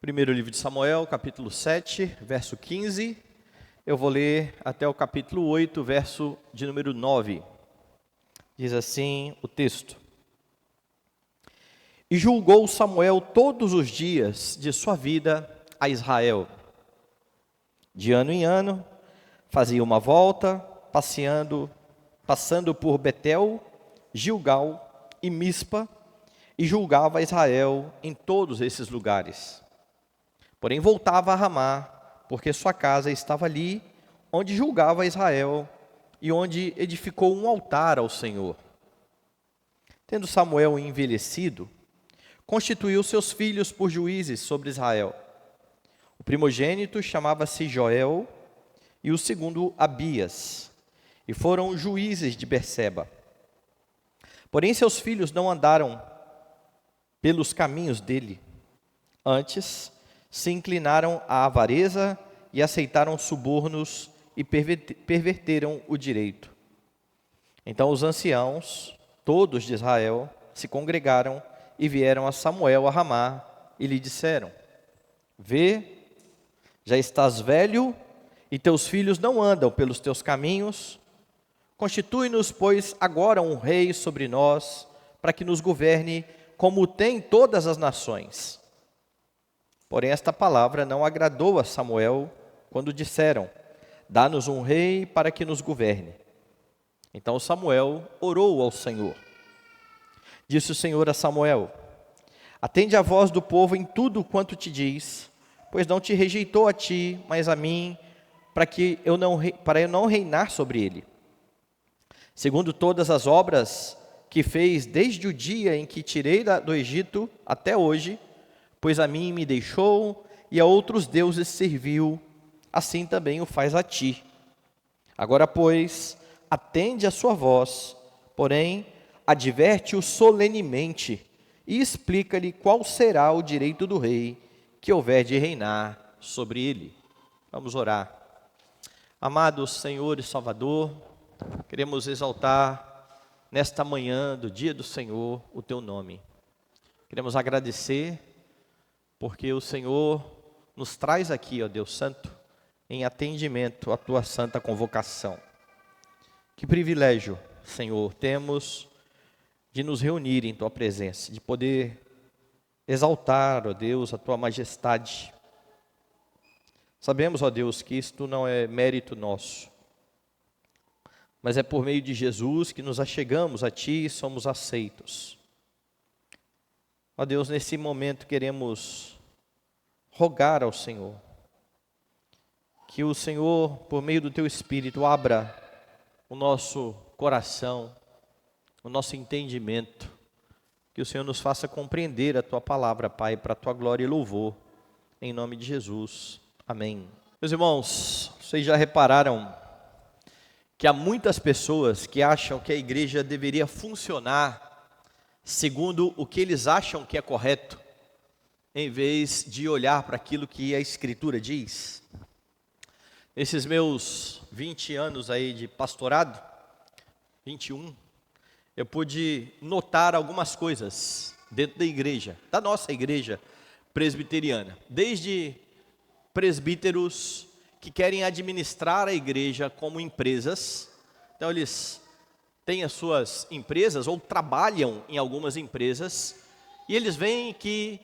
Primeiro livro de Samuel, capítulo 7, verso 15. Eu vou ler até o capítulo 8, verso de número 9. Diz assim o texto: E julgou Samuel todos os dias de sua vida a Israel. De ano em ano, fazia uma volta, passando por Betel, Gilgal e Mispa, e julgava Israel em todos esses lugares. Porém voltava a Ramá, porque sua casa estava ali, onde julgava Israel, e onde edificou um altar ao Senhor. Tendo Samuel envelhecido, constituiu seus filhos por juízes sobre Israel. O primogênito chamava-se Joel, e o segundo Abias, e foram juízes de Berseba. Porém seus filhos não andaram pelos caminhos dele. Antes, se inclinaram à avareza e aceitaram subornos e perverteram o direito. Então os anciãos, todos de Israel, se congregaram e vieram a Samuel a Ramá e lhe disseram: Vê, já estás velho e teus filhos não andam pelos teus caminhos. Constitui-nos, pois, agora um rei sobre nós, para que nos governe como tem todas as nações. Porém esta palavra não agradou a Samuel quando disseram: Dá-nos um rei para que nos governe. Então Samuel orou ao Senhor. Disse o Senhor a Samuel: Atende a voz do povo em tudo quanto te diz, pois não te rejeitou a ti, mas a mim, para eu não reinar sobre ele. Segundo todas as obras que fez desde o dia em que tirei do Egito até hoje, pois a mim me deixou e a outros deuses serviu, assim também o faz a ti. Agora, pois, atende a sua voz, porém, adverte-o solenemente e explica-lhe qual será o direito do rei que houver de reinar sobre ele. Vamos orar. Amado Senhor e Salvador, queremos exaltar nesta manhã do dia do Senhor o teu nome. Queremos agradecer porque o Senhor nos traz aqui, ó Deus Santo, em atendimento à tua santa convocação. Que privilégio, Senhor, temos de nos reunir em tua presença, de poder exaltar, ó Deus, a tua majestade. Sabemos, ó Deus, que isto não é mérito nosso, mas é por meio de Jesus que nos achegamos a ti e somos aceitos. Ó Deus, nesse momento queremos rogar ao Senhor, que o Senhor, por meio do teu Espírito, abra o nosso coração, o nosso entendimento, que o Senhor nos faça compreender a tua palavra, Pai, para a tua glória e louvor, em nome de Jesus. Amém. Meus irmãos, vocês já repararam que há muitas pessoas que acham que a igreja deveria funcionar segundo o que eles acham que é correto, em vez de olhar para aquilo que a Escritura diz. Nesses meus 20 anos aí de pastorado, 21, eu pude notar algumas coisas dentro da igreja, da nossa igreja presbiteriana. Desde presbíteros que querem administrar a igreja como empresas, então eles têm as suas empresas ou trabalham em algumas empresas, e eles veem que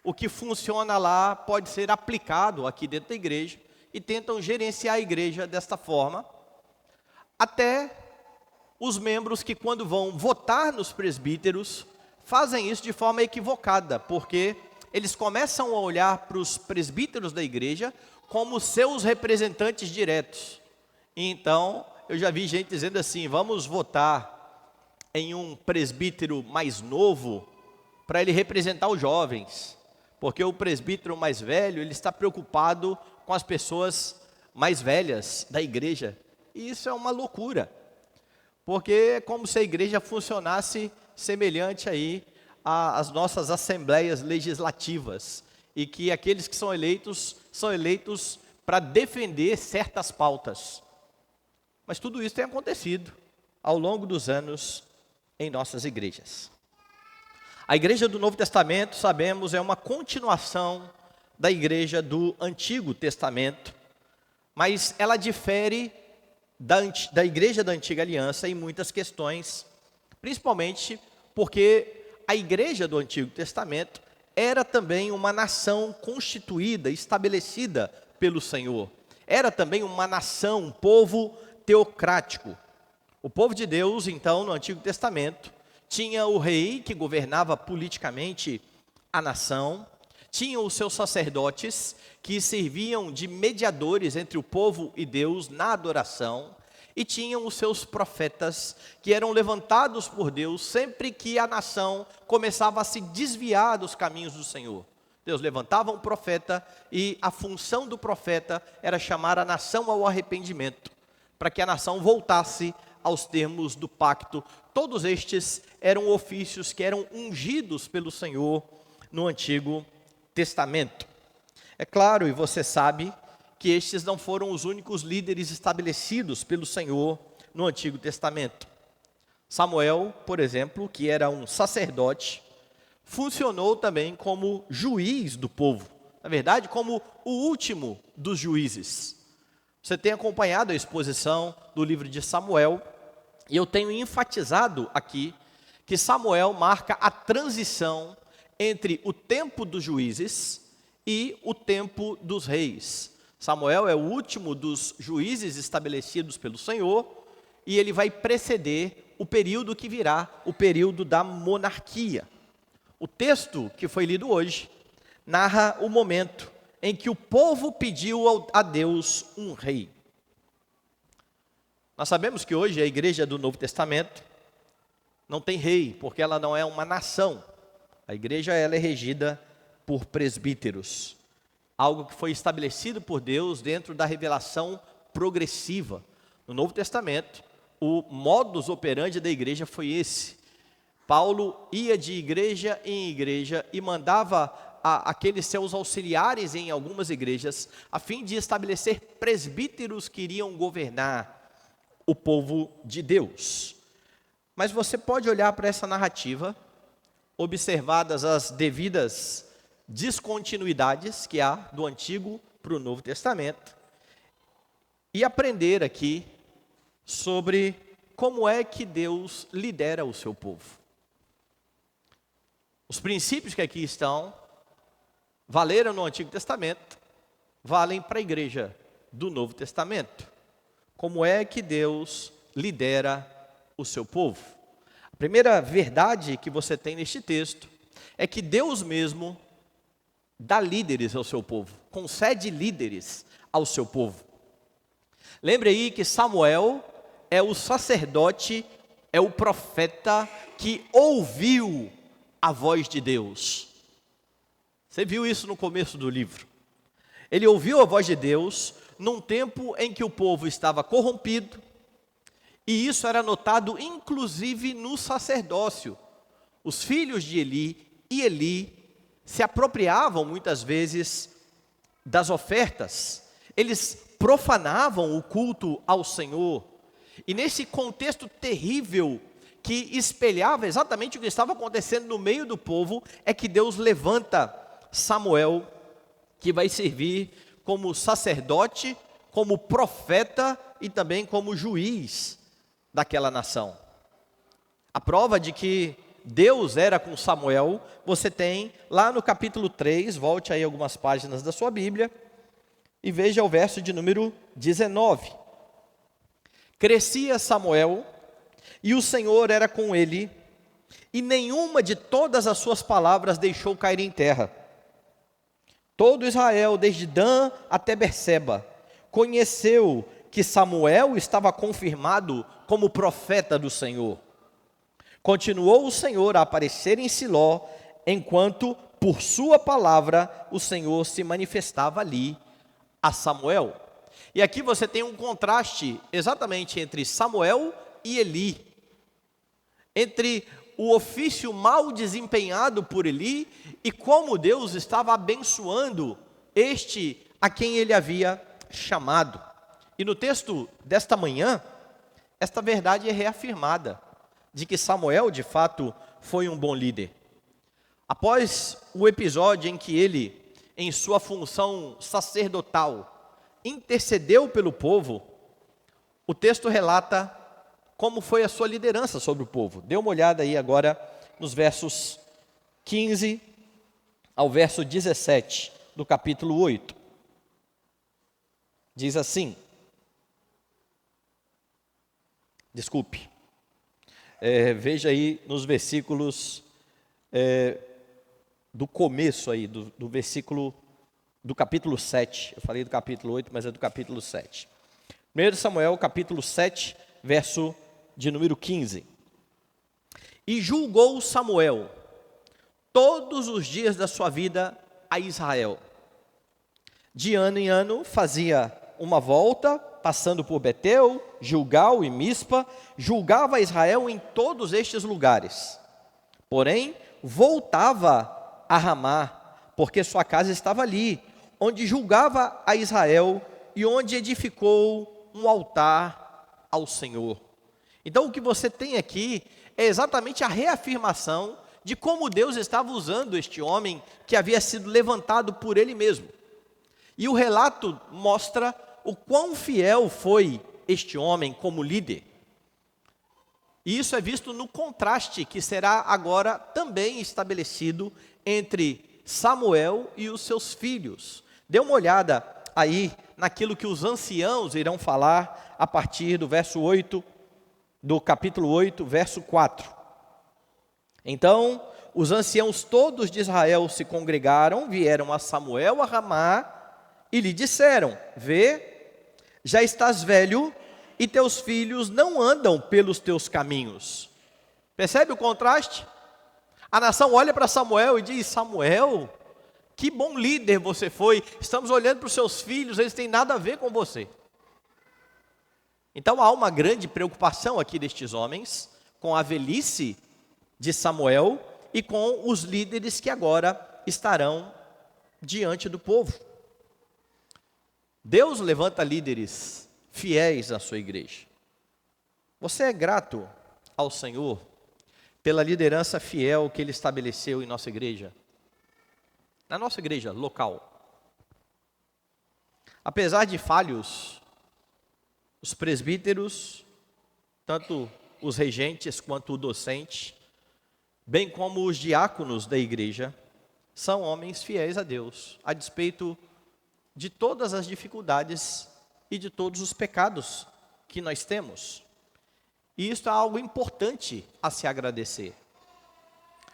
o que funciona lá pode ser aplicado aqui dentro da igreja, e tentam gerenciar a igreja desta forma, até os membros que quando vão votar nos presbíteros, fazem isso de forma equivocada, porque eles começam a olhar para os presbíteros da igreja como seus representantes diretos. E então, eu já vi gente dizendo assim: vamos votar em um presbítero mais novo, para ele representar os jovens, porque o presbítero mais velho, ele está preocupado com as pessoas mais velhas da igreja. E isso é uma loucura, porque é como se a igreja funcionasse semelhante aí às nossas assembleias legislativas, e que aqueles que são eleitos para defender certas pautas. Mas tudo isso tem acontecido ao longo dos anos em nossas igrejas. A igreja do Novo Testamento, sabemos, é uma continuação da igreja do Antigo Testamento, mas ela difere da igreja da Antiga Aliança em muitas questões, principalmente porque a igreja do Antigo Testamento era também uma nação constituída, estabelecida pelo Senhor. Era também uma nação, um povo teocrático. O povo de Deus, então, no Antigo Testamento, tinha o rei que governava politicamente a nação, tinha os seus sacerdotes que serviam de mediadores entre o povo e Deus na adoração, e tinham os seus profetas que eram levantados por Deus sempre que a nação começava a se desviar dos caminhos do Senhor. Deus levantava um profeta e a função do profeta era chamar a nação ao arrependimento, para que a nação voltasse aos termos do pacto. Todos estes eram ofícios que eram ungidos pelo Senhor no Antigo Testamento. É claro, e você sabe, que estes não foram os únicos líderes estabelecidos pelo Senhor no Antigo Testamento. Samuel, por exemplo, que era um sacerdote, funcionou também como juiz do povo. Na verdade, como o último dos juízes. Você tem acompanhado a exposição do livro de Samuel, e eu tenho enfatizado aqui que Samuel marca a transição entre o tempo dos juízes e o tempo dos reis. Samuel é o último dos juízes estabelecidos pelo Senhor, e ele vai preceder o período que virá, o período da monarquia. O texto que foi lido hoje narra o momento em que o povo pediu a Deus um rei. Nós sabemos que hoje a igreja do Novo Testamento não tem rei, porque ela não é uma nação. A igreja ela é regida por presbíteros, algo que foi estabelecido por Deus dentro da revelação progressiva. No Novo Testamento, o modus operandi da igreja foi esse. Paulo ia de igreja em igreja e mandava aqueles seus auxiliares em algumas igrejas, a fim de estabelecer presbíteros que iriam governar o povo de Deus. Mas você pode olhar para essa narrativa, observadas as devidas descontinuidades que há do Antigo para o Novo Testamento, e aprender aqui sobre como é que Deus lidera o seu povo. Os princípios que aqui estão, valeram no Antigo Testamento, valem para a igreja do Novo Testamento. Como é que Deus lidera o seu povo? A primeira verdade que você tem neste texto é que Deus mesmo dá líderes ao seu povo, concede líderes ao seu povo. Lembre aí que Samuel é o sacerdote, é o profeta que ouviu a voz de Deus. Você viu isso no começo do livro. Ele ouviu a voz de Deus num tempo em que o povo estava corrompido, e isso era notado inclusive no sacerdócio. Os filhos de Eli se apropriavam muitas vezes das ofertas, eles profanavam o culto ao Senhor, e nesse contexto terrível que espelhava exatamente o que estava acontecendo no meio do povo, é que Deus levanta Samuel, que vai servir como sacerdote, como profeta e também como juiz daquela nação. A prova de que Deus era com Samuel, você tem lá no capítulo 3, volte aí algumas páginas da sua Bíblia, e veja o verso de número 19. Crescia Samuel, e o Senhor era com ele, e nenhuma de todas as suas palavras deixou cair em terra. Todo Israel, desde Dan até Berseba, conheceu que Samuel estava confirmado como profeta do Senhor. Continuou o Senhor a aparecer em Siló, enquanto, por sua palavra, o Senhor se manifestava ali a Samuel. E aqui você tem um contraste exatamente entre Samuel e Eli, entre o ofício mal desempenhado por Eli e como Deus estava abençoando este a quem ele havia chamado. E no texto desta manhã, esta verdade é reafirmada, de que Samuel de fato foi um bom líder. Após o episódio em que ele em sua função sacerdotal, intercedeu pelo povo, o texto relata como foi a sua liderança sobre o povo. Dê uma olhada aí agora nos versos 15 ao verso 17 do capítulo 8. Diz assim, veja aí nos versículos do começo aí, do versículo do capítulo 7. Eu falei do capítulo 8, mas é do capítulo 7. 1 Samuel, capítulo 7, verso de número 15. E julgou Samuel todos os dias da sua vida a Israel. De ano em ano fazia uma volta, passando por Betel, Gilgal e Mispa, julgava Israel em todos estes lugares. Porém, voltava a Ramá, porque sua casa estava ali, onde julgava a Israel e onde edificou um altar ao Senhor. Então, o que você tem aqui é exatamente a reafirmação de como Deus estava usando este homem que havia sido levantado por ele mesmo. E o relato mostra o quão fiel foi este homem como líder. E isso é visto no contraste que será agora também estabelecido entre Samuel e os seus filhos. Dê uma olhada aí naquilo que os anciãos irão falar a partir do verso 8, do capítulo 8, verso 4. Então, os anciãos todos de Israel se congregaram, vieram a Samuel a Ramá e lhe disseram: vê, já estás velho e teus filhos não andam pelos teus caminhos. Percebe o contraste? A nação olha para Samuel e diz: Samuel, que bom líder você foi, estamos olhando para os seus filhos, eles têm nada a ver com você. Então há uma grande preocupação aqui destes homens com a velhice de Samuel e com os líderes que agora estarão diante do povo. Deus levanta líderes fiéis à sua igreja. Você é grato ao Senhor pela liderança fiel que Ele estabeleceu em nossa igreja? Na nossa igreja local. Apesar de falhos, os presbíteros, tanto os regentes quanto o docente, bem como os diáconos da igreja, são homens fiéis a Deus, a despeito de todas as dificuldades e de todos os pecados que nós temos. E isso é algo importante a se agradecer.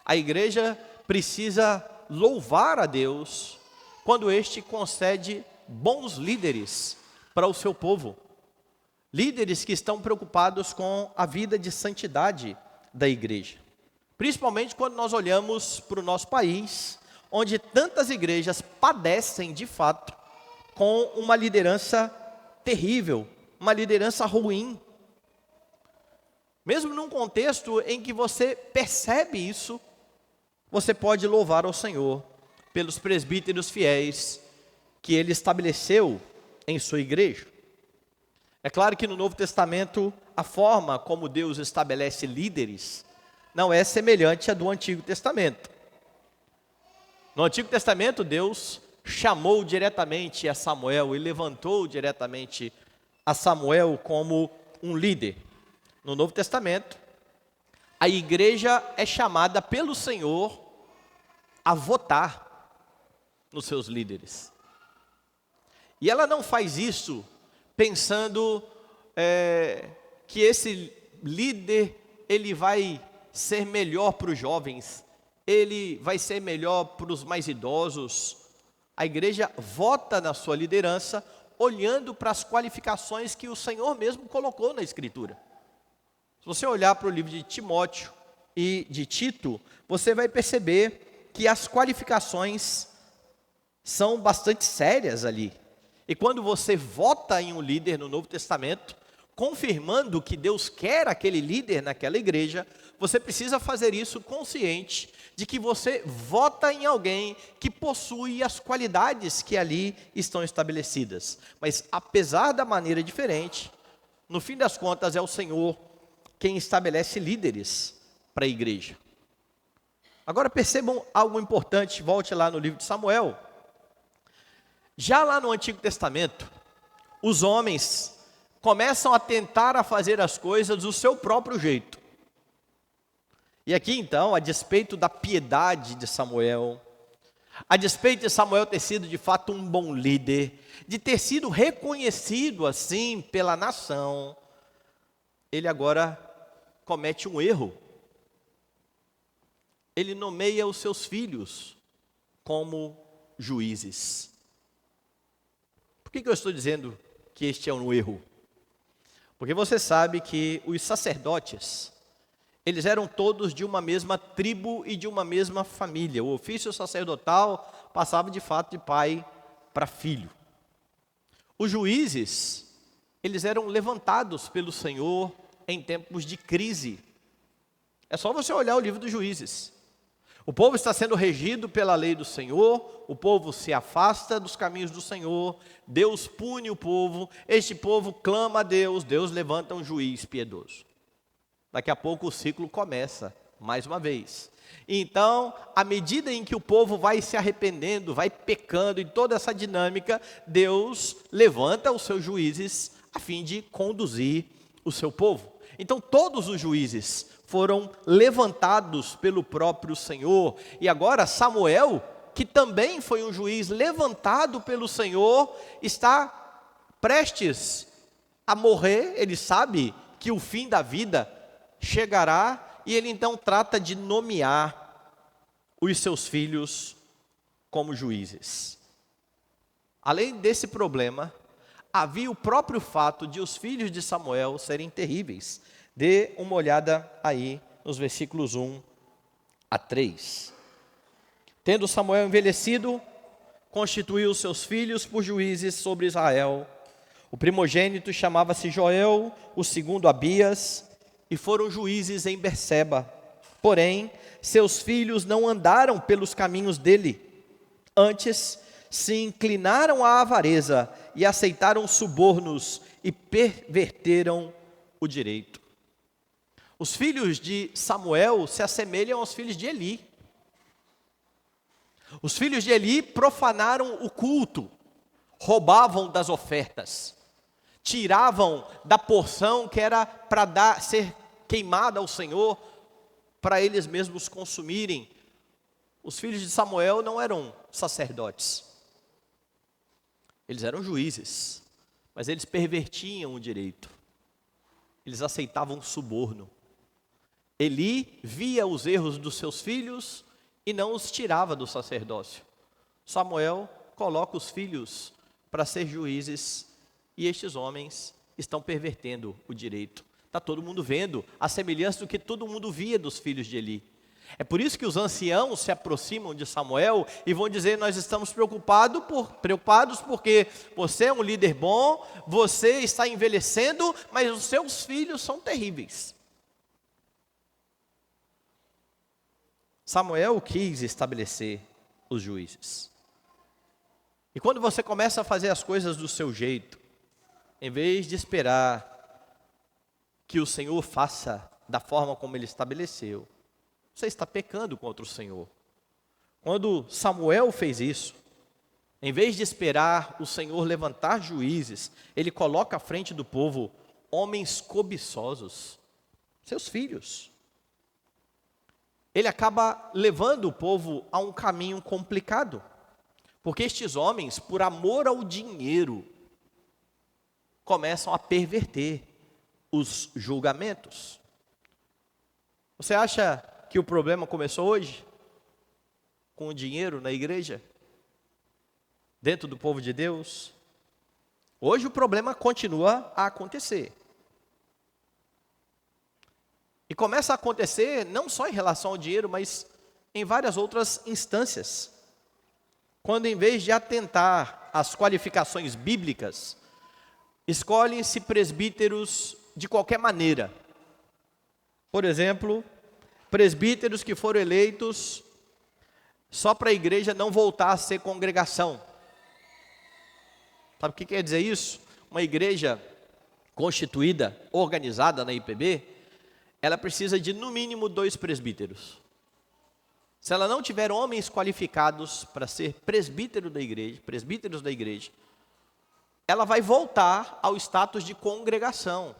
A igreja precisa louvar a Deus quando este concede bons líderes para o seu povo. Líderes que estão preocupados com a vida de santidade da igreja. Principalmente quando nós olhamos para o nosso país, onde tantas igrejas padecem de fato com uma liderança terrível, uma liderança ruim. Mesmo num contexto em que você percebe isso, você pode louvar ao Senhor pelos presbíteros fiéis que Ele estabeleceu em sua igreja. É claro que no Novo Testamento, a forma como Deus estabelece líderes não é semelhante à do Antigo Testamento. No Antigo Testamento, Deus chamou diretamente a Samuel e levantou diretamente a Samuel como um líder. No Novo Testamento, a igreja é chamada pelo Senhor a votar nos seus líderes. E ela não faz isso pensando que esse líder ele vai ser melhor para os jovens, ele vai ser melhor para os mais idosos. A igreja vota na sua liderança olhando para as qualificações que o Senhor mesmo colocou na Escritura. Se você olhar para o livro de Timóteo e de Tito, você vai perceber que as qualificações são bastante sérias ali. E quando você vota em um líder no Novo Testamento, confirmando que Deus quer aquele líder naquela igreja, você precisa fazer isso consciente de que você vota em alguém que possui as qualidades que ali estão estabelecidas. Mas apesar da maneira diferente, no fim das contas é o Senhor quem estabelece líderes para a igreja. Agora percebam algo importante, volte lá no livro de Samuel. Já lá no Antigo Testamento, os homens começam a tentar a fazer as coisas do seu próprio jeito. E aqui então, a despeito da piedade de Samuel, a despeito de Samuel ter sido de fato um bom líder, de ter sido reconhecido assim pela nação, ele agora comete um erro. Ele nomeia os seus filhos como juízes. Por que eu estou dizendo que este é um erro? Porque você sabe que os sacerdotes, eles eram todos de uma mesma tribo e de uma mesma família. O ofício sacerdotal passava de fato de pai para filho. Os juízes, eles eram levantados pelo Senhor em tempos de crise. É só você olhar o livro dos Juízes. O povo está sendo regido pela lei do Senhor, o povo se afasta dos caminhos do Senhor, Deus pune o povo, este povo clama a Deus, Deus levanta um juiz piedoso. Daqui a pouco o ciclo começa, mais uma vez. Então, à medida em que o povo vai se arrependendo, vai pecando, em toda essa dinâmica, Deus levanta os seus juízes a fim de conduzir o seu povo. Então, todos os juízes foram levantados pelo próprio Senhor. E agora Samuel, que também foi um juiz levantado pelo Senhor, está prestes a morrer. Ele sabe que o fim da vida chegará e ele então trata de nomear os seus filhos como juízes. Além desse problema, havia o próprio fato de os filhos de Samuel serem terríveis. Dê uma olhada aí nos versículos 1 a 3. Tendo Samuel envelhecido, constituiu os seus filhos por juízes sobre Israel. O primogênito chamava-se Joel, o segundo Abias, e foram juízes em Berseba. Porém, seus filhos não andaram pelos caminhos dele. Antes, se inclinaram à avareza e aceitaram subornos e perverteram o direito. Os filhos de Samuel se assemelham aos filhos de Eli. Os filhos de Eli profanaram o culto, roubavam das ofertas, tiravam da porção que era para ser queimada ao Senhor, para eles mesmos consumirem. Os filhos de Samuel não eram sacerdotes, eles eram juízes, mas eles pervertiam o direito, eles aceitavam suborno. Eli via os erros dos seus filhos e não os tirava do sacerdócio. Samuel coloca os filhos para ser juízes e estes homens estão pervertendo o direito. Está todo mundo vendo a semelhança do que todo mundo via dos filhos de Eli. É por isso que os anciãos se aproximam de Samuel e vão dizer: nós estamos preocupados porque você é um líder bom, você está envelhecendo, mas os seus filhos são terríveis. Samuel quis estabelecer os juízes. E quando você começa a fazer as coisas do seu jeito, em vez de esperar que o Senhor faça da forma como Ele estabeleceu, você está pecando contra o Senhor. Quando Samuel fez isso, em vez de esperar o Senhor levantar juízes, ele coloca à frente do povo homens cobiçosos, seus filhos. Ele acaba levando o povo a um caminho complicado, porque estes homens, por amor ao dinheiro, começam a perverter os julgamentos. Você acha que o problema começou hoje? Com o dinheiro na igreja? Dentro do povo de Deus? Hoje o problema continua a acontecer. E começa a acontecer não só em relação ao dinheiro, mas em várias outras instâncias. Quando em vez de atentar às qualificações bíblicas, escolhem-se presbíteros de qualquer maneira. Por exemplo, presbíteros que foram eleitos só para a igreja não voltar a ser congregação. Sabe o que quer dizer isso? Uma igreja constituída, organizada na IPB, ela precisa de no mínimo 2 presbíteros. se ela não tiver homens qualificados para ser presbíteros da igreja, ela vai voltar ao status de congregação.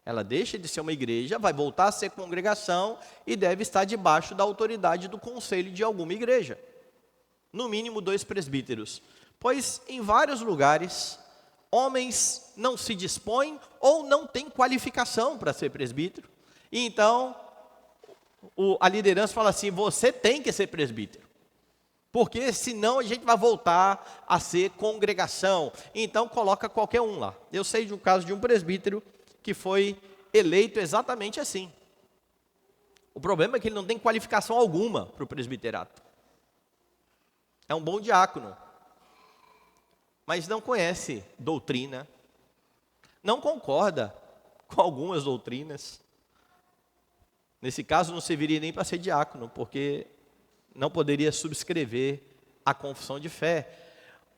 Ela deixa de ser uma igreja, vai voltar a ser congregação e deve estar debaixo da autoridade do conselho de alguma igreja. No mínimo 2 presbíteros. Pois em vários lugares, homens não se dispõem ou não têm qualificação para ser presbítero. E então, a liderança fala assim, você tem que ser presbítero. Porque senão a gente vai voltar a ser congregação. Então coloca qualquer um lá. Eu sei de um caso de um presbítero que foi eleito exatamente assim. O problema é que ele não tem qualificação alguma para o presbiterato. É um bom diácono, mas não conhece doutrina, não concorda com algumas doutrinas. Nesse caso não serviria nem para ser diácono, porque não poderia subscrever a confissão de fé.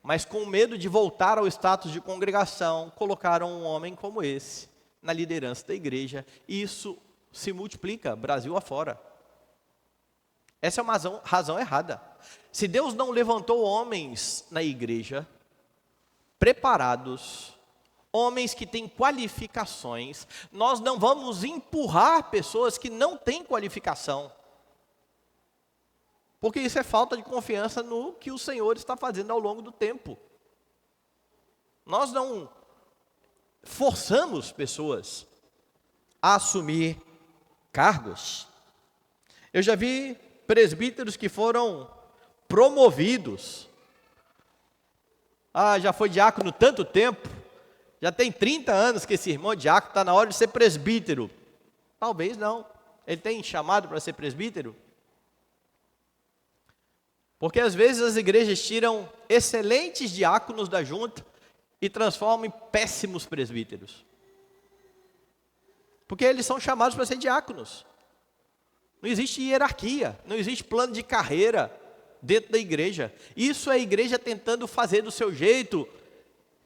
Mas com medo de voltar ao status de congregação, colocaram um homem como esse na liderança da igreja, e isso se multiplica Brasil afora. Essa é uma razão errada. Se Deus não levantou homens na igreja preparados, homens que têm qualificações, nós não vamos empurrar pessoas que não têm qualificação. Porque isso é falta de confiança no que o Senhor está fazendo ao longo do tempo. Nós não forçamos pessoas a assumir cargos. Eu já vi presbíteros que foram promovidos. Já foi diácono tanto tempo, já tem 30 anos que esse irmão diácono está na hora de ser presbítero. Talvez não. Ele tem chamado para ser presbítero? Porque às vezes as igrejas tiram excelentes diáconos da junta e transformam em péssimos presbíteros. Porque eles são chamados para ser diáconos. Não existe hierarquia, não existe plano de carreira dentro da igreja. Isso é a igreja tentando fazer do seu jeito,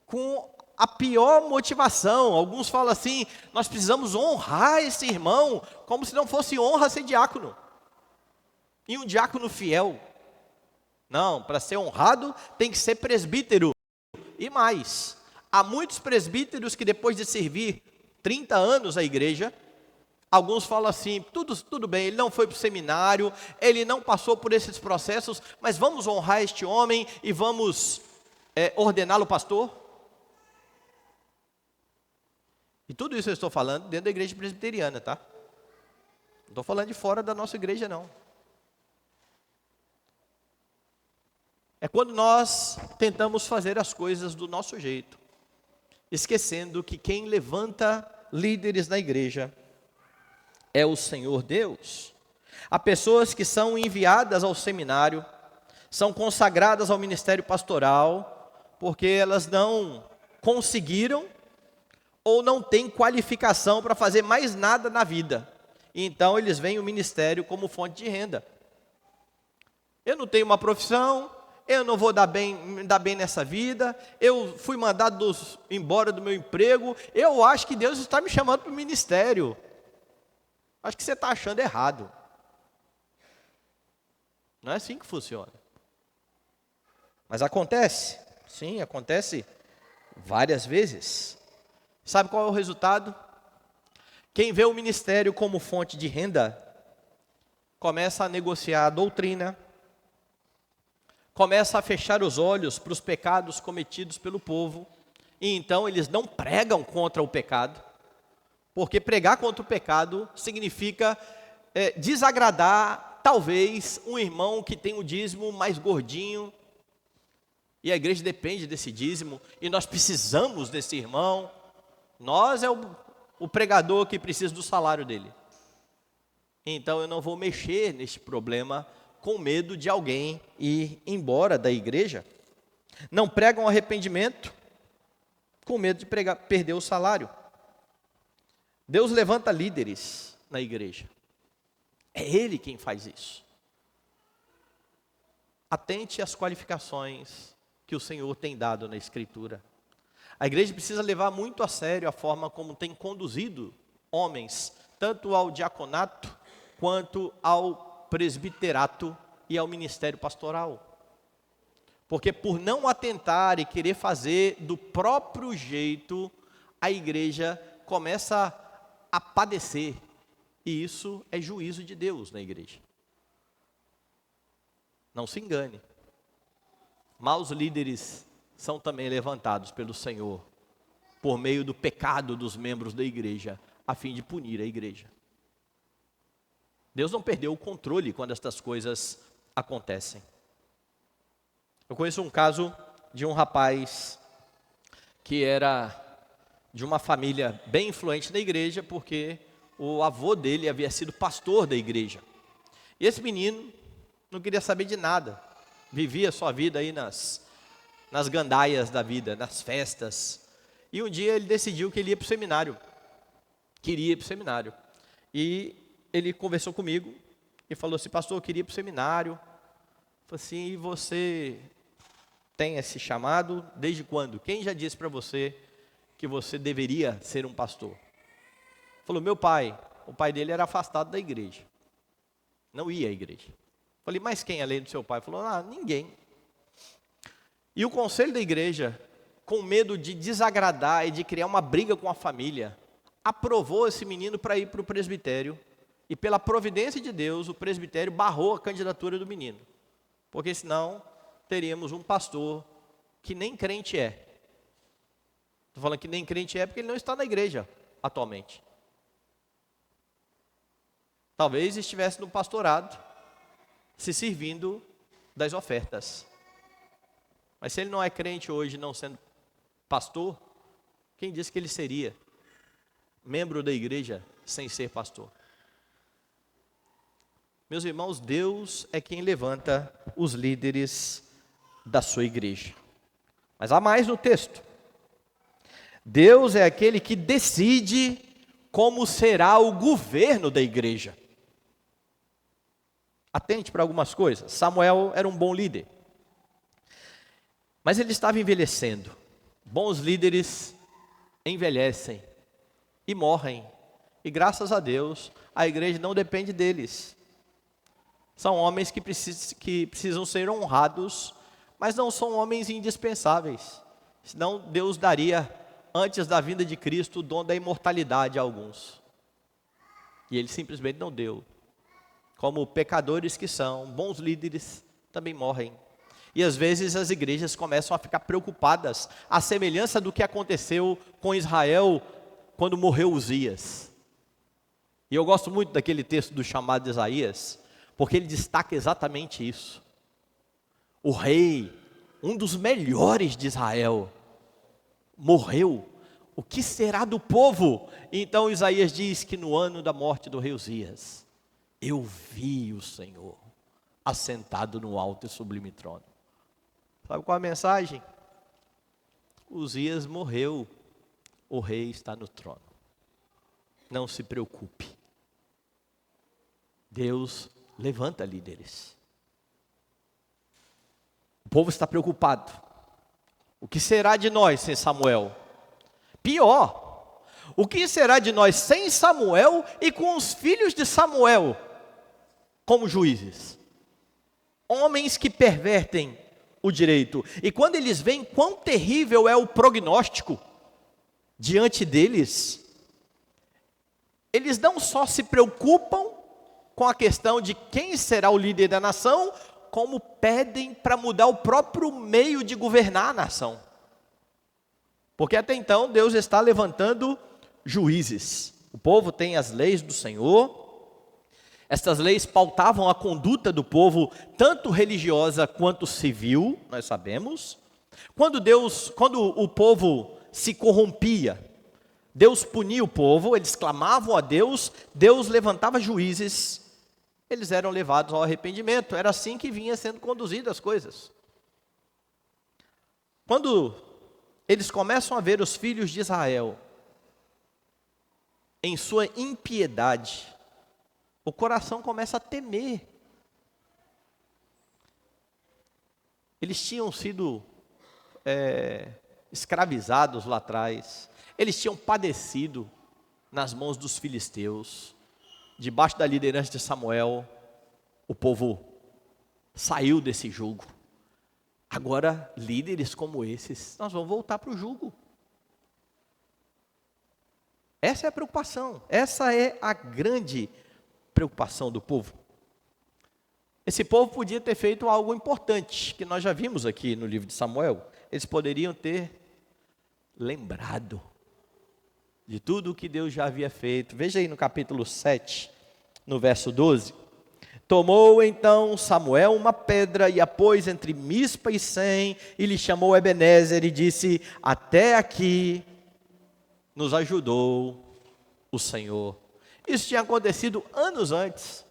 com a pior motivação. Alguns falam assim, nós precisamos honrar esse irmão, como se não fosse honra ser diácono. E um diácono fiel. Não, para ser honrado tem que ser presbítero. E mais, há muitos presbíteros que depois de servir 30 anos à igreja, alguns falam assim, tudo bem, ele não foi para o seminário, ele não passou por esses processos, mas vamos honrar este homem e vamos ordená-lo pastor? E tudo isso eu estou falando dentro da igreja presbiteriana, tá? Não estou falando de fora da nossa igreja, não. É quando nós tentamos fazer as coisas do nosso jeito, esquecendo que quem levanta líderes na igreja é o Senhor Deus. Há pessoas que são enviadas ao seminário, são consagradas ao ministério pastoral, porque elas não conseguiram ou não têm qualificação para fazer mais nada na vida. E então eles veem o ministério como fonte de renda. Eu não tenho uma profissão, eu não vou dar bem nessa vida, eu fui mandado embora do meu emprego, eu acho que Deus está me chamando para o ministério. Acho que você está achando errado. Não é assim que funciona. Mas acontece, sim, acontece várias vezes. Sabe qual é o resultado? Quem vê o ministério como fonte de renda, começa a negociar a doutrina, começa a fechar os olhos para os pecados cometidos pelo povo, e então eles não pregam contra o pecado, porque pregar contra o pecado significa desagradar, talvez, um irmão que tem o dízimo mais gordinho, e a igreja depende desse dízimo, e nós precisamos desse irmão, nós é o pregador que precisa do salário dele. Então eu não vou mexer nesse problema, com medo de alguém ir embora da igreja. Não pregam arrependimento, com medo de perder o salário. Deus levanta líderes na igreja. É Ele quem faz isso. Atente às qualificações que o Senhor tem dado na Escritura. A igreja precisa levar muito a sério a forma como tem conduzido homens, tanto ao diaconato, quanto ao presbiterato e ao ministério pastoral. Porque por não atentar e querer fazer do próprio jeito, a igreja começa a padecer. E isso é juízo de Deus na igreja. Não se engane. Maus líderes são também levantados pelo Senhor, por meio do pecado dos membros da igreja, a fim de punir a igreja. Deus não perdeu o controle quando estas coisas acontecem. Eu conheço um caso de um rapaz que era de uma família bem influente na igreja, porque o avô dele havia sido pastor da igreja. E esse menino não queria saber de nada, vivia sua vida aí nas gandaias da vida, nas festas. E um dia ele decidiu que ele ia para o seminário, queria ir para o seminário. E ele conversou comigo e falou assim: pastor, eu queria ir para o seminário. Eu falei assim: e você tem esse chamado desde quando? Quem já disse para você que você deveria ser um pastor? Falou: meu pai. O pai dele era afastado da igreja, não ia à igreja. Falei: mas quem além do seu pai? Falou: ninguém. E o conselho da igreja, com medo de desagradar e de criar uma briga com a família, aprovou esse menino para ir para o presbitério. E pela providência de Deus, o presbitério barrou a candidatura do menino, porque senão teríamos um pastor que nem crente é. Estou falando que nem crente é porque ele não está na igreja atualmente. Talvez estivesse no pastorado, se servindo das ofertas. Mas se ele não é crente hoje, não sendo pastor, quem disse que ele seria membro da igreja sem ser pastor? Meus irmãos, Deus é quem levanta os líderes da sua igreja. Mas há mais no texto. Deus é aquele que decide como será o governo da igreja. Atente para algumas coisas. Samuel era um bom líder, mas ele estava envelhecendo. Bons líderes envelhecem e morrem. E graças a Deus, a igreja não depende deles. São homens que precisam ser honrados, mas não são homens indispensáveis. Senão Deus daria, antes da vinda de Cristo, o dom da imortalidade a alguns. E Ele simplesmente não deu. Como pecadores que são, bons líderes também morrem. E às vezes as igrejas começam a ficar preocupadas, à semelhança do que aconteceu com Israel quando morreu Uzias. E eu gosto muito daquele texto do chamado de Isaías, porque ele destaca exatamente isso. O rei, um dos melhores de Israel, morreu. O que será do povo? Então Isaías diz que no ano da morte do rei Uzias, eu vi o Senhor assentado no alto e sublime trono. Sabe qual é a mensagem? Uzias morreu, o rei está no trono. Não se preocupe. Deus levanta líderes. O povo está preocupado. O que será de nós sem Samuel? Pior, o que será de nós sem Samuel e com os filhos de Samuel como juízes? Homens que pervertem o direito. E quando eles veem quão terrível é o prognóstico diante deles, eles não só se preocupam com a questão de quem será o líder da nação, como pedem para mudar o próprio meio de governar a nação. Porque até então Deus está levantando juízes. O povo tem as leis do Senhor. Estas leis pautavam a conduta do povo, tanto religiosa quanto civil, nós sabemos. Quando o povo se corrompia, Deus punia o povo, eles clamavam a Deus, Deus levantava juízes, eles eram levados ao arrependimento. Era assim que vinha sendo conduzidas as coisas. Quando eles começam a ver os filhos de Israel em sua impiedade, o coração começa a temer. Eles tinham sido escravizados lá atrás, eles tinham padecido nas mãos dos filisteus. Debaixo da liderança de Samuel, o povo saiu desse jugo. Agora, líderes como esses, nós vamos voltar para o jugo. Essa é a preocupação, essa é a grande preocupação do povo. Esse povo podia ter feito algo importante, que nós já vimos aqui no livro de Samuel. Eles poderiam ter lembrado de tudo o que Deus já havia feito. Veja aí no capítulo 7, no verso 12. Tomou então Samuel uma pedra e a pôs entre Mispa e Sem, e lhe chamou Ebenezer e disse: até aqui nos ajudou o Senhor. Isso tinha acontecido anos antes,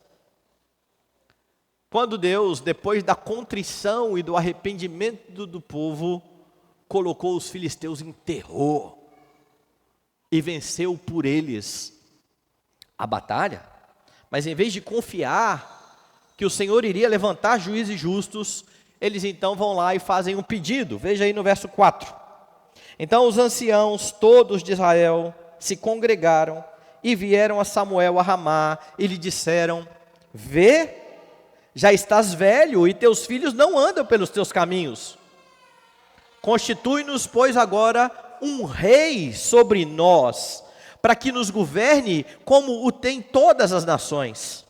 quando Deus, depois da contrição e do arrependimento do povo, colocou os filisteus em terror e venceu por eles a batalha. Mas em vez de confiar que o Senhor iria levantar juízes justos, eles então vão lá e fazem um pedido. Veja aí no verso 4. Então os anciãos todos de Israel se congregaram e vieram a Samuel a Ramá e lhe disseram: vê, já estás velho e teus filhos não andam pelos teus caminhos. Constitui-nos, pois, agora um rei sobre nós, para que nos governe como o tem todas as nações.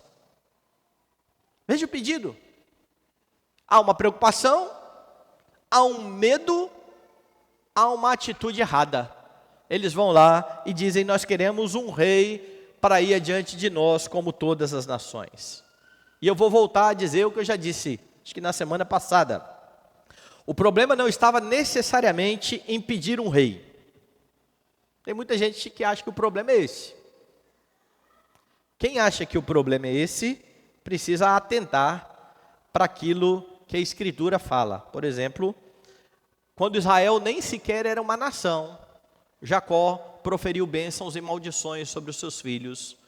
Veja o pedido. Há uma preocupação, há um medo, há uma atitude errada. Eles vão lá e dizem: nós queremos um rei para ir adiante de nós como todas as nações. E eu vou voltar a dizer o que eu já disse, acho que na semana passada. O problema não estava necessariamente em pedir um rei. Tem muita gente que acha que o problema é esse. Quem acha que o problema é esse, precisa atentar para aquilo que a Escritura fala. Por exemplo, quando Israel nem sequer era uma nação, Jacó proferiu bênçãos e maldições sobre os seus filhos,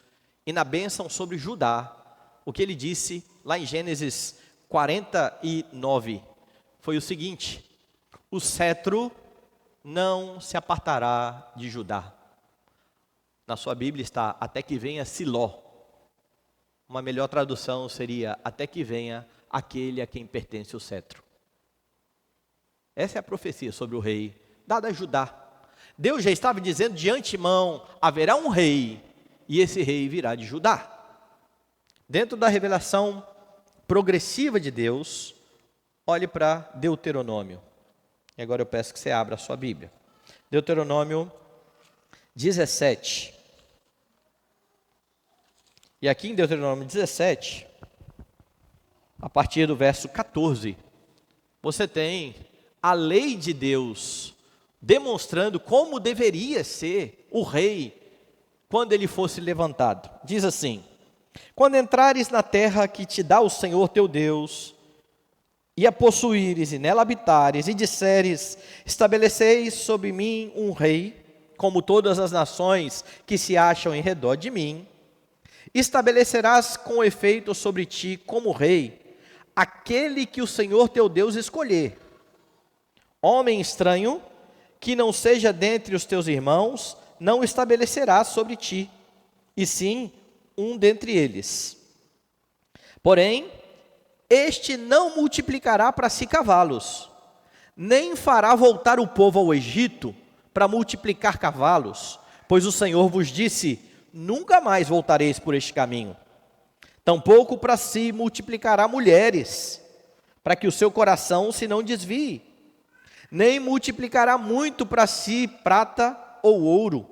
e na bênção sobre Judá, o que ele disse lá em Gênesis 49 foi o seguinte: o cetro não se apartará de Judá. Na sua Bíblia está: até que venha Siló. Uma melhor tradução seria: até que venha aquele a quem pertence o cetro. Essa é a profecia sobre o rei dada a Judá. Deus já estava dizendo de antemão: haverá um rei, e esse rei virá de Judá. Dentro da revelação progressiva de Deus, olhe para Deuteronômio. E agora eu peço que você abra a sua Bíblia. Deuteronômio 17. E aqui em Deuteronômio 17, a partir do verso 14, você tem a lei de Deus demonstrando como deveria ser o rei quando ele fosse levantado. Diz assim: quando entrares na terra que te dá o Senhor teu Deus, e a possuíres e nela habitares, e disseres: estabeleceis sobre mim um rei, como todas as nações que se acham em redor de mim, estabelecerás com efeito sobre ti como rei aquele que o Senhor teu Deus escolher, homem estranho, que não seja dentre os teus irmãos, não estabelecerás sobre ti, e sim um dentre eles. Porém, este não multiplicará para si cavalos, nem fará voltar o povo ao Egito para multiplicar cavalos, pois o Senhor vos disse: nunca mais voltareis por este caminho. Tampouco para si multiplicará mulheres, para que o seu coração se não desvie, nem multiplicará muito para si prata ou ouro.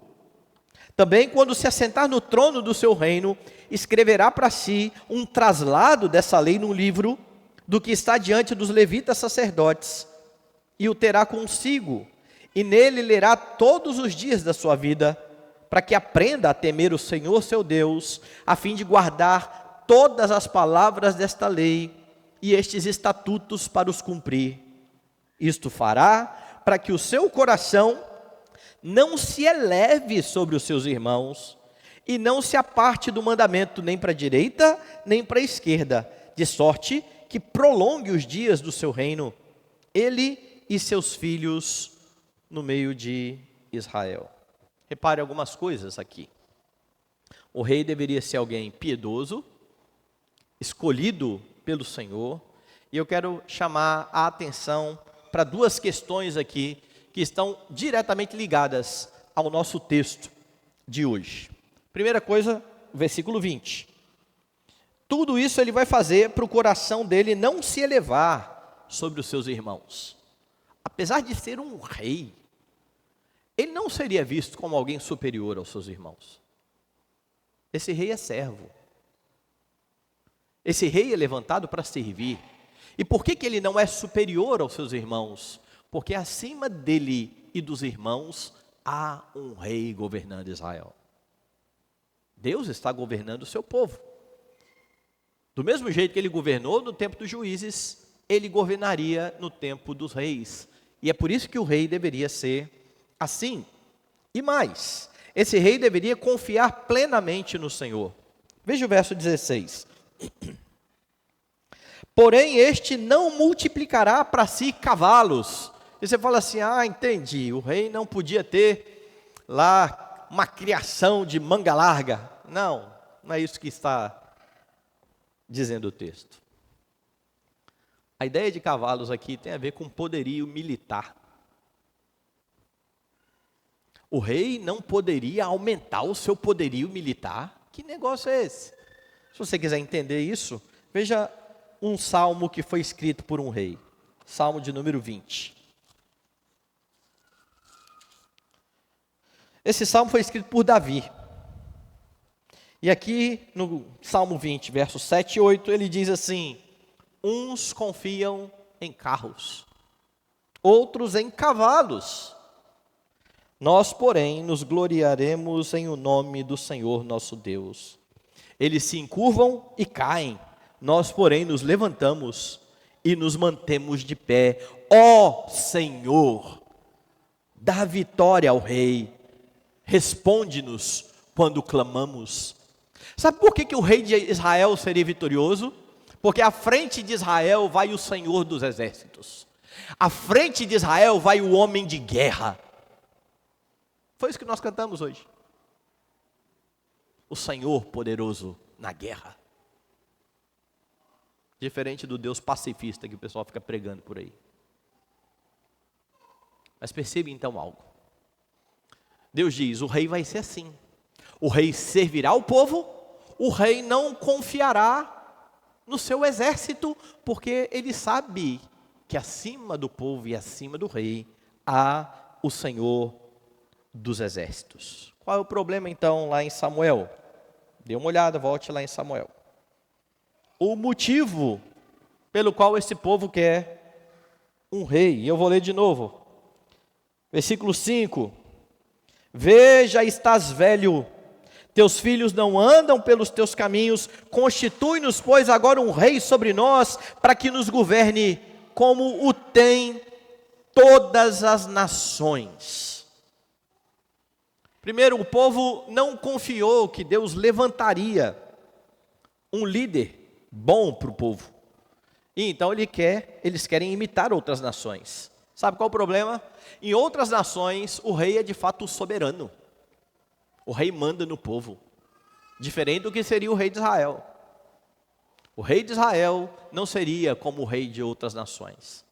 Também, quando se assentar no trono do seu reino, escreverá para si um traslado dessa lei num livro, do que está diante dos levitas sacerdotes, e o terá consigo, e nele lerá todos os dias da sua vida, para que aprenda a temer o Senhor seu Deus, a fim de guardar todas as palavras desta lei e estes estatutos para os cumprir. Isto fará para que o seu coração não se eleve sobre os seus irmãos, e não se aparte do mandamento nem para a direita, nem para a esquerda, de sorte que prolongue os dias do seu reino, ele e seus filhos no meio de Israel. Repare algumas coisas aqui. O rei deveria ser alguém piedoso, escolhido pelo Senhor, E eu quero chamar a atenção para duas questões aqui que estão diretamente ligadas ao nosso texto de hoje. Primeira coisa, versículo 20. Tudo isso ele vai fazer para o coração dele não se elevar sobre os seus irmãos. Apesar de ser um rei, ele não seria visto como alguém superior aos seus irmãos. Esse rei é servo. Esse rei é levantado para servir. E por que ele não é superior aos seus irmãos? Porque acima dele e dos irmãos há um rei governando Israel. Deus está governando o seu povo. Do mesmo jeito que ele governou no tempo dos juízes, ele governaria no tempo dos reis. E é por isso que o rei deveria ser assim. E mais, esse rei deveria confiar plenamente no Senhor. Veja o verso 16. Porém, este não multiplicará para si cavalos. E você fala assim, entendi, o rei não podia ter lá uma criação de manga larga. Não, não é isso que está dizendo o texto. A ideia de cavalos aqui tem a ver com poderio militar. O rei não poderia aumentar o seu poderio militar? Que negócio é esse? Se você quiser entender isso, veja um salmo que foi escrito por um rei. Salmo de número 20. Esse salmo foi escrito por Davi. E aqui no Salmo 20, versos 7 e 8, ele diz assim: uns confiam em carros, outros em cavalos. Nós, porém, nos gloriaremos em o nome do Senhor nosso Deus. Eles se encurvam e caem, nós, porém, nos levantamos e nos mantemos de pé. Ó Senhor, dá vitória ao rei, responde-nos quando clamamos. Sabe por que o rei de Israel seria vitorioso? Porque à frente de Israel vai o Senhor dos exércitos. À frente de Israel vai o homem de guerra. Foi isso que nós cantamos hoje. O Senhor poderoso na guerra. Diferente do Deus pacifista que o pessoal fica pregando por aí. Mas percebe então algo. Deus diz, o rei vai ser assim. O rei servirá o povo, o rei não confiará no seu exército, porque ele sabe que acima do povo e acima do rei há o Senhor dos exércitos. Qual é o problema então lá em Samuel? Dê uma olhada, volte lá em Samuel. O motivo pelo qual esse povo quer um rei, e eu vou ler de novo. Versículo 5. Veja, estás velho, teus filhos não andam pelos teus caminhos, constitui-nos, pois, agora um rei sobre nós, para que nos governe como o tem todas as nações. Primeiro, o povo não confiou que Deus levantaria um líder bom para o povo. E então eles querem imitar outras nações. Sabe qual é o problema? Em outras nações, o rei é de fato soberano. O rei manda no povo. Diferente do que seria o rei de Israel. O rei de Israel não seria como o rei de outras nações.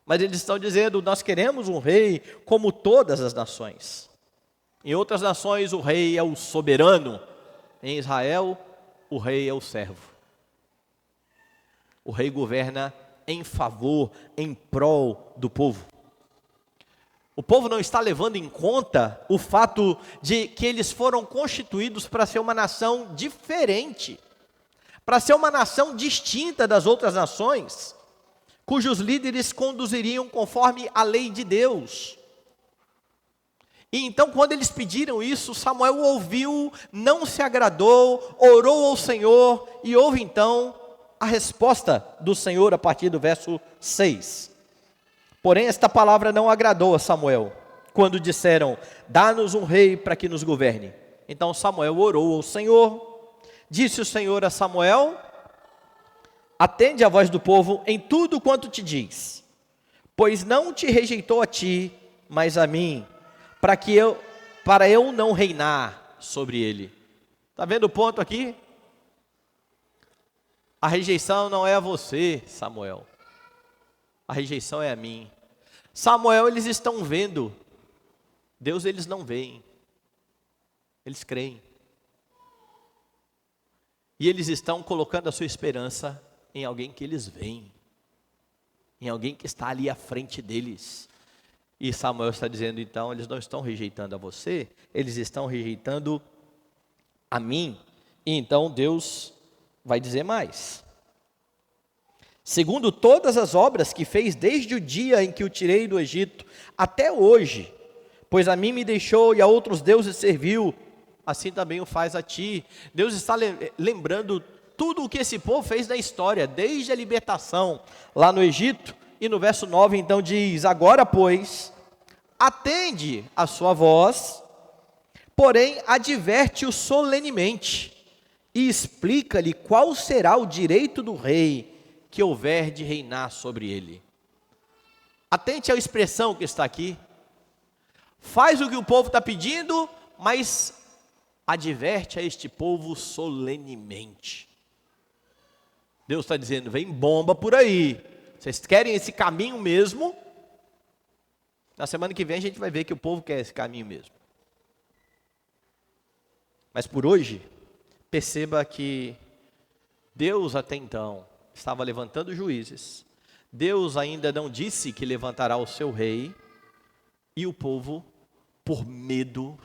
Mas eles estão dizendo, nós queremos um rei como todas as nações. Em outras nações, o rei é o soberano. Em Israel, o rei é o servo. O rei governa em favor, em prol do povo. O povo não está levando em conta o fato de que eles foram constituídos para ser uma nação diferente, para ser uma nação distinta das outras nações, cujos líderes conduziriam conforme a lei de Deus. E então, quando eles pediram isso, Samuel ouviu, não se agradou, orou ao Senhor, e houve então a resposta do Senhor a partir do verso 6. Porém, esta palavra não agradou a Samuel, quando disseram, dá-nos um rei para que nos governe. Então Samuel orou ao Senhor, disse o Senhor a Samuel, atende a voz do povo em tudo quanto te diz, pois não te rejeitou a ti, mas a mim, para eu não reinar sobre ele. Está vendo o ponto aqui? A rejeição não é a você, Samuel. a rejeição é a mim. Samuel, eles estão vendo. Deus, eles não veem. Eles creem. E eles estão colocando a sua esperança em alguém que eles veem. Em alguém que está ali à frente deles. E Samuel está dizendo, então, eles não estão rejeitando a você, eles estão rejeitando a mim. E então Deus vai dizer mais. Segundo todas as obras que fez desde o dia em que o tirei do Egito até hoje, pois a mim me deixou e a outros deuses serviu, assim também o faz a ti. Deus está lembrando tudo o que esse povo fez na história, desde a libertação lá no Egito. E no verso 9 então diz, agora pois, atende a sua voz, porém adverte-o solenemente, e explica-lhe qual será o direito do rei que houver de reinar sobre ele. Atente à expressão que está aqui. Faz o que o povo está pedindo, mas adverte a este povo solenemente. Deus está dizendo, vem bomba por aí. Vocês querem esse caminho mesmo? Na semana que vem a gente vai ver que o povo quer esse caminho mesmo. Mas por hoje, perceba que Deus até então estava levantando juízes. Deus ainda não disse que levantará o seu rei. E o povo, por medo,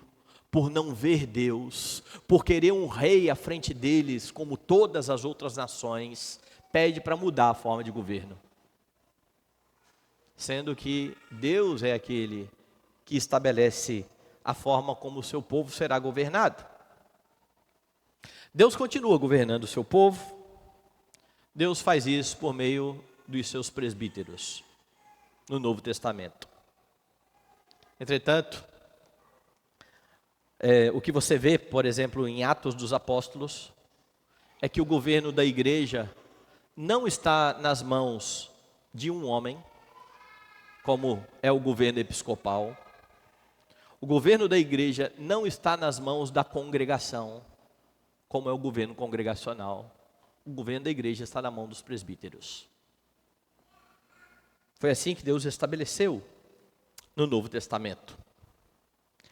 por não ver Deus, por querer um rei à frente deles, como todas as outras nações, pede para mudar a forma de governo. Sendo que Deus é aquele que estabelece a forma como o seu povo será governado. Deus continua governando o seu povo. Deus faz isso por meio dos seus presbíteros no Novo Testamento. Entretanto, o que você vê, por exemplo, em Atos dos Apóstolos, é que o governo da igreja não está nas mãos de um homem, como é o governo episcopal. O governo da igreja não está nas mãos da congregação, como é o governo congregacional. O governo da igreja está na mão dos presbíteros. Foi assim que Deus estabeleceu no Novo Testamento.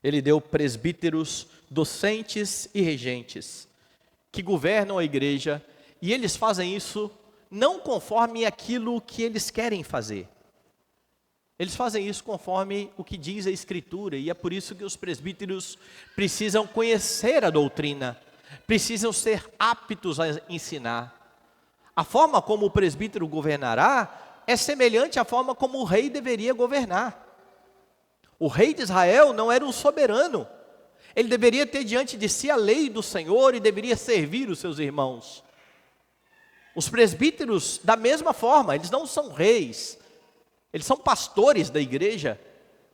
Ele deu presbíteros docentes e regentes, que governam a igreja, e eles fazem isso não conforme aquilo que eles querem fazer. Eles fazem isso conforme o que diz a Escritura, e é por isso que os presbíteros precisam conhecer a doutrina, precisam ser aptos a ensinar. A forma como o presbítero governará é semelhante à forma como o rei deveria governar. O rei de Israel não era um soberano. Ele deveria ter diante de si a lei do Senhor e deveria servir os seus irmãos. Os presbíteros, da mesma forma, eles não são reis, eles são pastores da igreja.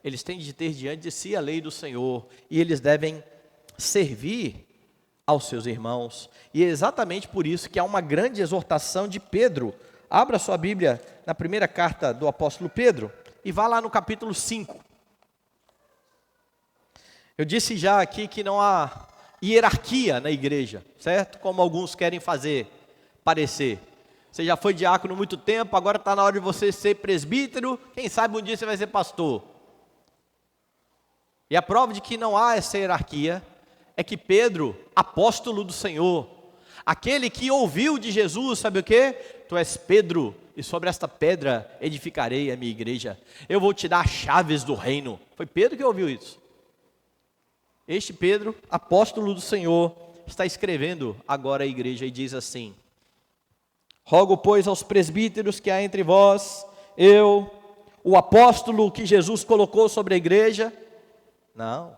Eles têm de ter diante de si a lei do Senhor e eles devem servir aos seus irmãos. E é exatamente por isso que há uma grande exortação de Pedro. Abra sua Bíblia na primeira carta do apóstolo Pedro e vá lá no capítulo 5. Eu disse já aqui que não há hierarquia na igreja, certo? Como alguns querem fazer parecer. Você já foi diácono há muito tempo, agora está na hora de você ser presbítero, quem sabe um dia você vai ser pastor. E a prova de que não há essa hierarquia é que Pedro, apóstolo do Senhor, aquele que ouviu de Jesus, sabe o quê? Tu és Pedro, e sobre esta pedra edificarei a minha igreja. Eu vou te dar as chaves do reino. Foi Pedro que ouviu isso. Este Pedro, apóstolo do Senhor, está escrevendo agora a igreja e diz assim: rogo, pois, aos presbíteros que há entre vós, eu, o apóstolo que Jesus colocou sobre a igreja. Não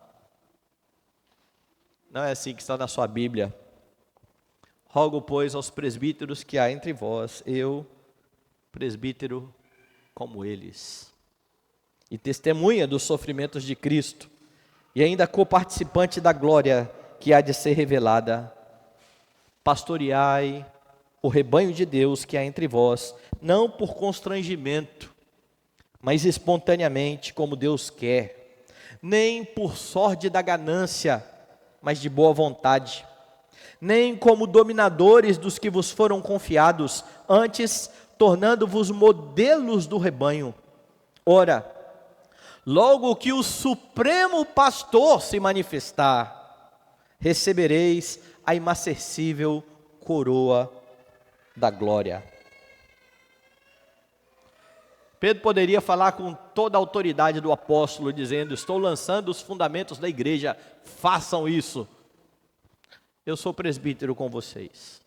é assim que está na sua Bíblia. Rogo, pois, aos presbíteros que há entre vós, eu, presbítero como eles, e testemunha dos sofrimentos de Cristo, e ainda coparticipante da glória que há de ser revelada, pastoreai o rebanho de Deus que há entre vós, não por constrangimento, mas espontaneamente, como Deus quer, nem por sorte da ganância, mas de boa vontade, nem como dominadores dos que vos foram confiados, antes tornando-vos modelos do rebanho. Ora, logo que o Supremo Pastor se manifestar, recebereis a imarcessível coroa da glória. Pedro poderia falar com toda a autoridade do apóstolo, dizendo: estou lançando os fundamentos da igreja, façam isso. Eu sou presbítero com vocês,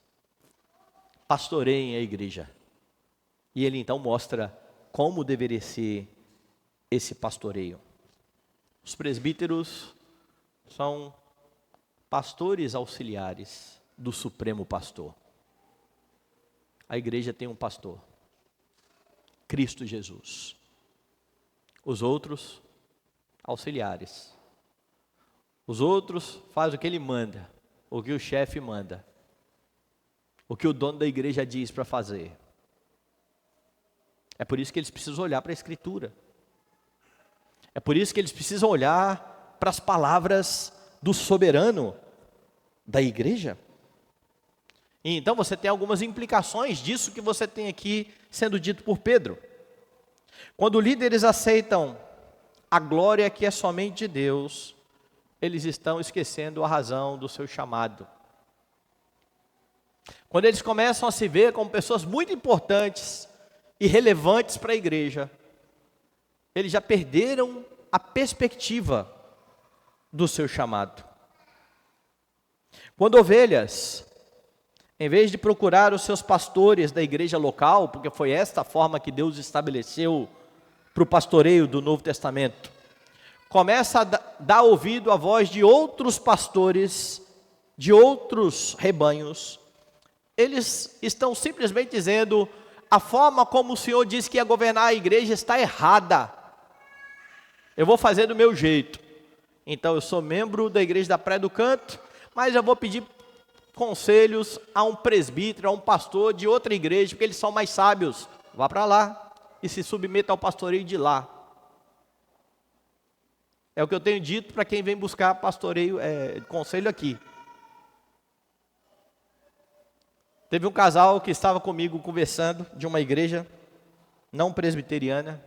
pastoreiem a igreja. E ele então mostra como deveria ser esse pastoreio. Os presbíteros são pastores auxiliares do Supremo Pastor. A igreja tem um pastor, Cristo Jesus. Os outros, auxiliares. Os outros fazem o que ele manda, o que o chefe manda, o que o dono da igreja diz para fazer. É por isso que eles precisam olhar para a Escritura. É por isso que eles precisam olhar para as palavras do soberano da igreja. E então você tem algumas implicações disso que você tem aqui sendo dito por Pedro. Quando líderes aceitam a glória que é somente de Deus, eles estão esquecendo a razão do seu chamado. Quando eles começam a se ver como pessoas muito importantes e relevantes para a igreja, eles já perderam a perspectiva do seu chamado. Quando ovelhas, em vez de procurar os seus pastores da igreja local, porque foi esta a forma que Deus estabeleceu para o pastoreio do Novo Testamento, começa a dar ouvido à voz de outros pastores, de outros rebanhos, eles estão simplesmente dizendo: a forma como o Senhor disse que ia governar a igreja está errada. Eu vou fazer do meu jeito. Então eu sou membro da igreja da Praia do Canto, mas eu vou pedir conselhos a um presbítero, a um pastor de outra igreja, porque eles são mais sábios. Vá para lá e se submeta ao pastoreio de lá. É o que eu tenho dito para quem vem buscar pastoreio, conselho aqui. Teve um casal que estava comigo conversando, de uma igreja não presbiteriana,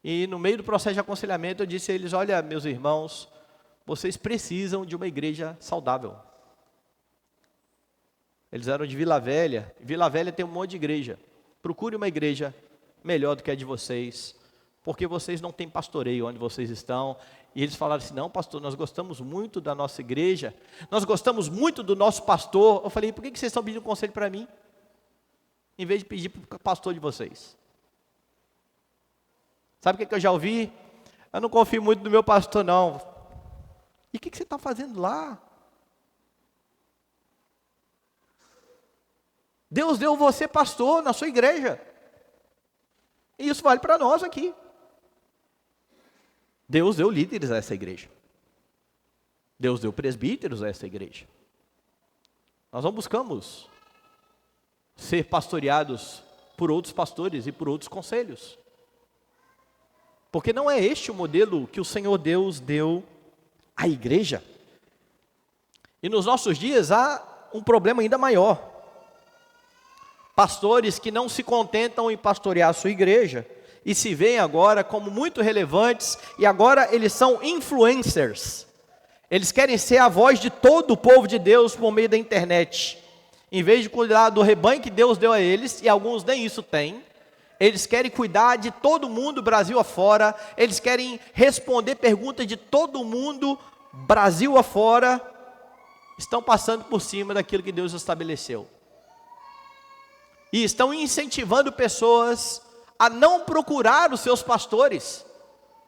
e no meio do processo de aconselhamento eu disse a eles: olha, meus irmãos, vocês precisam de uma igreja saudável. Eles eram de Vila Velha. Vila Velha tem um monte de igreja. Procure uma igreja melhor do que a de vocês, porque vocês não têm pastoreio onde vocês estão. E eles falaram assim: não, pastor, nós gostamos muito da nossa igreja, nós gostamos muito do nosso pastor. Eu falei: por que vocês estão pedindo conselho para mim, em vez de pedir para o pastor de vocês? Sabe o que eu já ouvi? Eu não confio muito no meu pastor, não. E o que você está fazendo lá? Deus deu você pastor na sua igreja. E isso vale para nós aqui. Deus deu líderes a essa igreja. Deus deu presbíteros a essa igreja. Nós não buscamos ser pastoreados por outros pastores e por outros conselhos. Porque não é este o modelo que o Senhor Deus deu à igreja. E nos nossos dias há um problema ainda maior. Pastores que não se contentam em pastorear a sua igreja e se veem agora como muito relevantes, e agora eles são influencers. Eles querem ser a voz de todo o povo de Deus por meio da internet. Em vez de cuidar do rebanho que Deus deu a eles, e alguns nem isso têm, eles querem cuidar de todo mundo, Brasil afora. Eles querem responder perguntas de todo mundo, Brasil afora. Estão passando por cima daquilo que Deus estabeleceu. E estão incentivando pessoas a não procurar os seus pastores.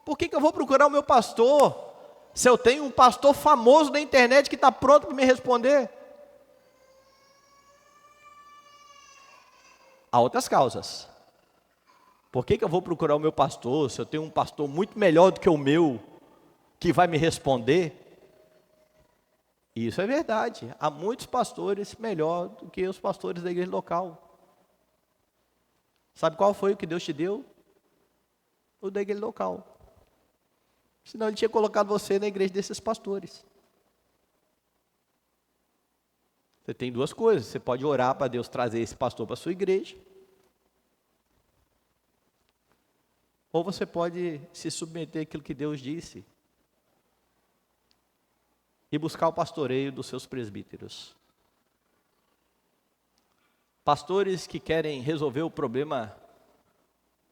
Por que eu vou procurar o meu pastor, se eu tenho um pastor famoso na internet que está pronto para me responder? Há outras causas. Por que eu vou procurar o meu pastor, se eu tenho um pastor muito melhor do que o meu, que vai me responder? Isso é verdade. Há muitos pastores melhor do que os pastores da igreja local. Sabe qual foi o que Deus te deu? O da igreja local. Senão Ele tinha colocado você na igreja desses pastores. Você tem duas coisas: você pode orar para Deus trazer esse pastor para a sua igreja, ou você pode se submeter àquilo que Deus disse e buscar o pastoreio dos seus presbíteros. Pastores que querem resolver o problema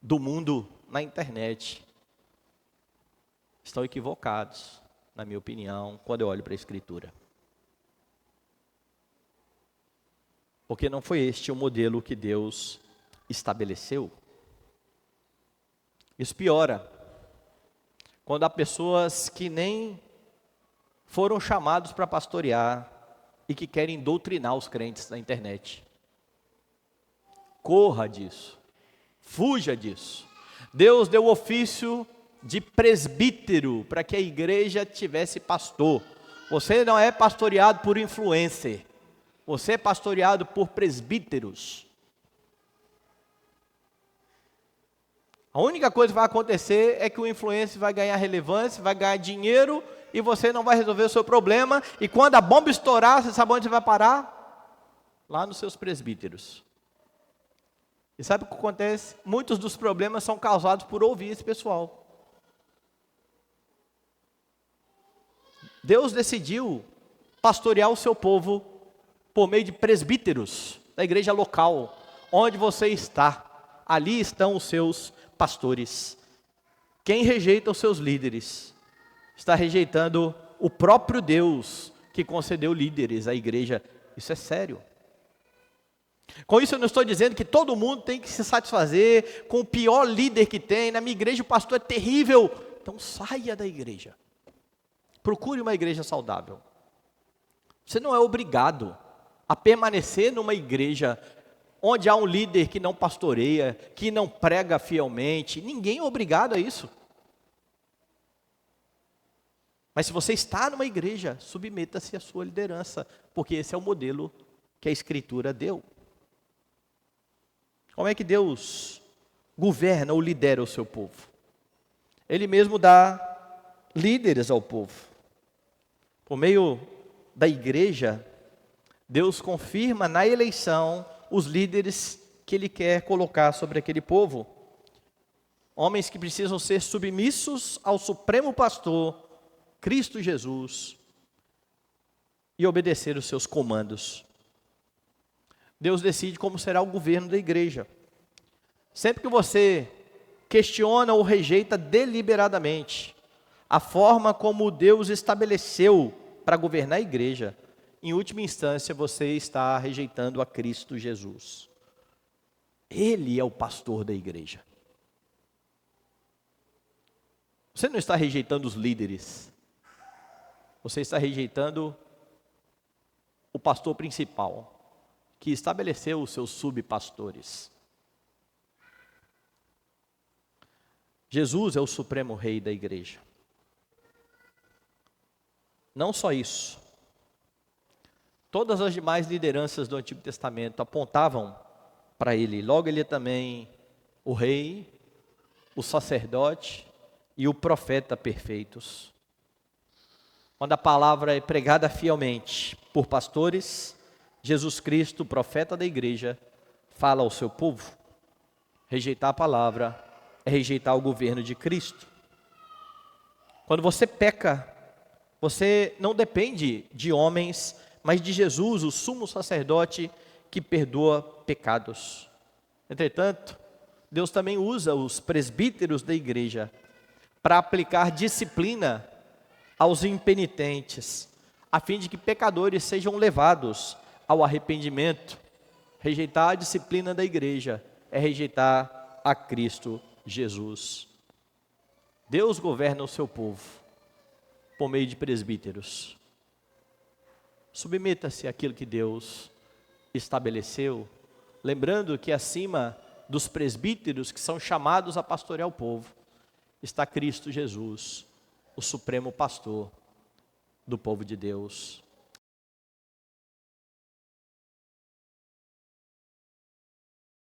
do mundo na internet estão equivocados, na minha opinião, quando eu olho para a Escritura. Porque não foi este o modelo que Deus estabeleceu. Isso piora quando há pessoas que nem foram chamados para pastorear e que querem doutrinar os crentes na internet. Corra disso, fuja disso. Deus deu o ofício de presbítero para que a igreja tivesse pastor. Você não é pastoreado por influencer, você é pastoreado por presbíteros. A única coisa que vai acontecer é que o influencer vai ganhar relevância, vai ganhar dinheiro e você não vai resolver o seu problema. E quando a bomba estourar, você sabe onde você vai parar? Lá nos seus presbíteros. E sabe o que acontece? Muitos dos problemas são causados por ouvir esse pessoal. Deus decidiu pastorear o seu povo por meio de presbíteros da igreja local, onde você está. Ali estão os seus pastores. Quem rejeita os seus líderes está rejeitando o próprio Deus que concedeu líderes à igreja. Isso é sério. Com isso eu não estou dizendo que todo mundo tem que se satisfazer com o pior líder que tem. Na minha igreja o pastor é terrível. Então saia da igreja. Procure uma igreja saudável. Você não é obrigado a permanecer numa igreja onde há um líder que não pastoreia, que não prega fielmente. Ninguém é obrigado a isso. Mas se você está numa igreja, submeta-se à sua liderança, porque esse é o modelo que a Escritura deu. Como é que Deus governa ou lidera o seu povo? Ele mesmo dá líderes ao povo. Por meio da igreja, Deus confirma na eleição os líderes que Ele quer colocar sobre aquele povo. Homens que precisam ser submissos ao Supremo Pastor, Cristo Jesus, e obedecer os seus comandos. Deus decide como será o governo da igreja. Sempre que você questiona ou rejeita deliberadamente a forma como Deus estabeleceu para governar a igreja, em última instância você está rejeitando a Cristo Jesus. Ele é o pastor da igreja. Você não está rejeitando os líderes, você está rejeitando o pastor principal, que estabeleceu os seus subpastores. Jesus é o supremo rei da igreja. Não só isso. Todas as demais lideranças do Antigo Testamento apontavam para ele. Logo ele é também o rei, o sacerdote e o profeta perfeitos. Quando a palavra é pregada fielmente por pastores, Jesus Cristo, profeta da igreja, fala ao seu povo. Rejeitar a palavra é rejeitar o governo de Cristo. Quando você peca, você não depende de homens, mas de Jesus, o sumo sacerdote que perdoa pecados. Entretanto, Deus também usa os presbíteros da igreja para aplicar disciplina aos impenitentes, a fim de que pecadores sejam levados ao arrependimento. Rejeitar a disciplina da igreja é rejeitar a Cristo Jesus. Deus governa o seu povo por meio de presbíteros. Submeta-se àquilo que Deus estabeleceu, lembrando que acima dos presbíteros que são chamados a pastorear o povo, está Cristo Jesus, o supremo pastor do povo de Deus.